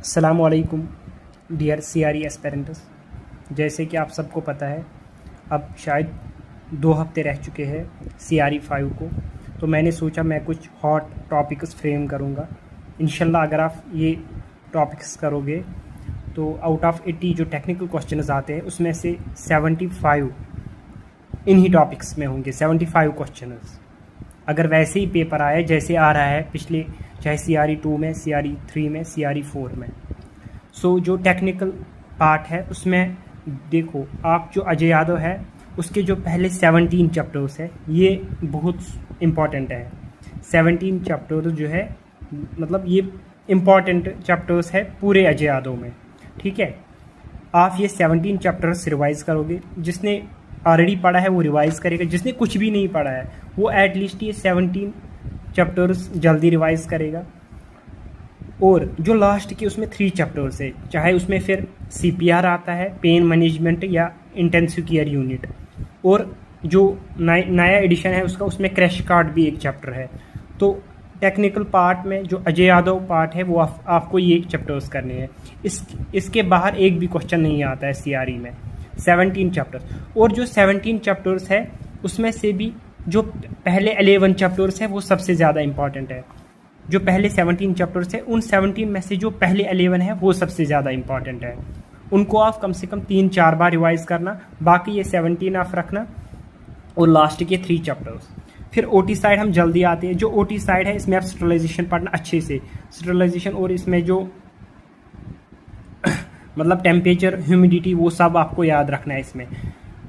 अस्सलामुअलैकुम dear CRE aspirants. जैसे कि आप सबको पता है, अब शायद 2 हफ्ते रह चुके हैं सीआरई 5 को, तो मैंने सोचा मैं कुछ हॉट टॉपिक्स फ्रेम करूँगा। इंशाल्लाह अगर आप ये टॉपिक्स करोगे तो आउट ऑफ 80 जो टेक्निकल क्वेश्चंस आते हैं उसमें से 75 इन्हीं टॉपिक्स में होंगे। 75 क्वेश्चंस अगर वैसे ही पेपर आए जैसे आ रहा है पिछले, चाहे सीआरई 2 में, सीआरई 3 में, सीआरई 4 में। सो जो टेक्निकल पार्ट है उसमें देखो, आप जो अजय यादव है उसके जो पहले 17 चैप्टर्स है ये बहुत इम्पॉर्टेंट है। 17 चैप्टर्स जो है मतलब ये इम्पॉर्टेंट चैप्टर्स है पूरे अजय यादव में, ठीक है। आप ये 17 चैप्टर्स रिवाइज करोगे। जिसने ऑलरेडी पढ़ा है वो रिवाइज करेगा, जिसने कुछ भी नहीं पढ़ा है वो एटलीस्ट ये 17 चैप्टर्स जल्दी रिवाइज करेगा। और जो लास्ट के उसमें 3 चैप्टर्स है, चाहे उसमें फिर सीपीआर आता है, पेन मैनेजमेंट या इंटेंसिव केयर यूनिट, और जो नया एडिशन है उसका, उसमें क्रैश कार्ड भी एक चैप्टर है। तो टेक्निकल पार्ट में जो अजय यादव पार्ट है वो आपको ये चैप्टर्स करने हैं। इसके बाहर एक भी क्वेश्चन नहीं आता है सीआरई में। 17 चैप्टर्स, और जो 17 चैप्टर्स है उसमें से भी जो पहले 11 चैप्टर्स है वो सबसे ज़्यादा इंपॉर्टेंट है। जो पहले 17 चैप्टर्स है उन 17 में से जो पहले 11 है वो सबसे ज़्यादा इंपॉर्टेंट है। उनको आप कम से कम 3-4 बार रिवाइज करना, बाकी ये 17 आप रखना, और लास्ट के 3 चैप्टर्स। फिर ओटी साइड हम जल्दी आते हैं। जो ओटी साइड है इसमें आप स्टरलाइजेशन पढ़ना अच्छे से, स्टरलाइजेशन, और इसमें जो मतलब टेम्परेचर, ह्यूमिडिटी, वो सब आपको याद रखना है इसमें।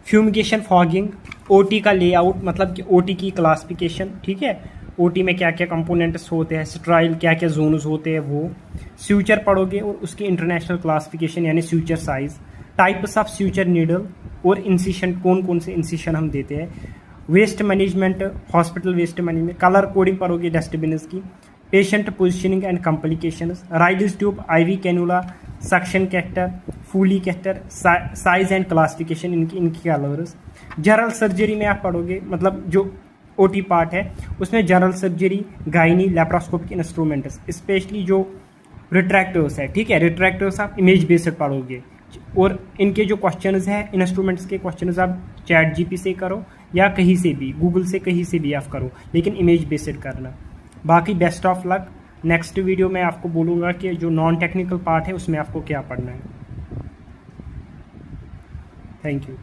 फ्यूमिगेशन, फॉगिंग, ओटी का लेआउट, मतलब कि ओटी की क्लासिफिकेशन, ठीक है। ओटी में क्या क्या कंपोनेंट्स होते हैं, स्ट्राइल क्या क्या जोन्स होते हैं, वो स्यूचर पढ़ोगे और उसकी इंटरनेशनल क्लासिफिकेशन यानी suture size, types of suture needle, और इंसिशन, कौन कौन से इंसिशन हम देते हैं, waste management, hospital waste management, colour coding पढ़ोगे डस्टबिन की, patient positioning and complications, Ryle's tube, IV cannula, suction catheter, Foley catheter, size and classification इनकी कलर्स। जनरल सर्जरी में आप पढ़ोगे, मतलब जो ओटी पार्ट है उसमें general surgery, gynae, laparoscopic instruments, specially जो रिट्रैक्टर्स है, ठीक है। रिट्रैक्टर्स आप इमेज बेस्ड पढ़ोगे, और इनके जो क्वेश्चंस है, इंस्ट्रूमेंट्स के क्वेश्चंस आप चैट जीपी से करो या कहीं से भी, गूगल से, कहीं से भी आप करो, लेकिन इमेज बेस्ड करना। बाकी best of luck. Next video में आपको बोलूँगा कि जो नॉन टेक्निकल पार्ट है उसमें आपको क्या पढ़ना है। Thank you.